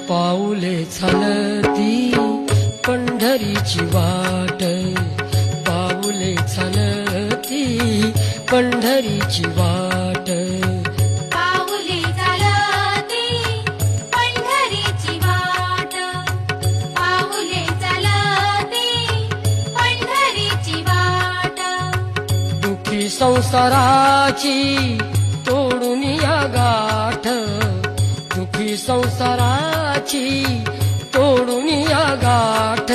पाऊले चालती पंढरीची वाट, पाऊले चालती पंढरीची वाट, पाऊले चालती पंढरीची वाट, पाऊले चालती पंढरीची वाट. दुखी संसाराची तोडून या गाठ, दुखी संसाराची तोडून या गाठ.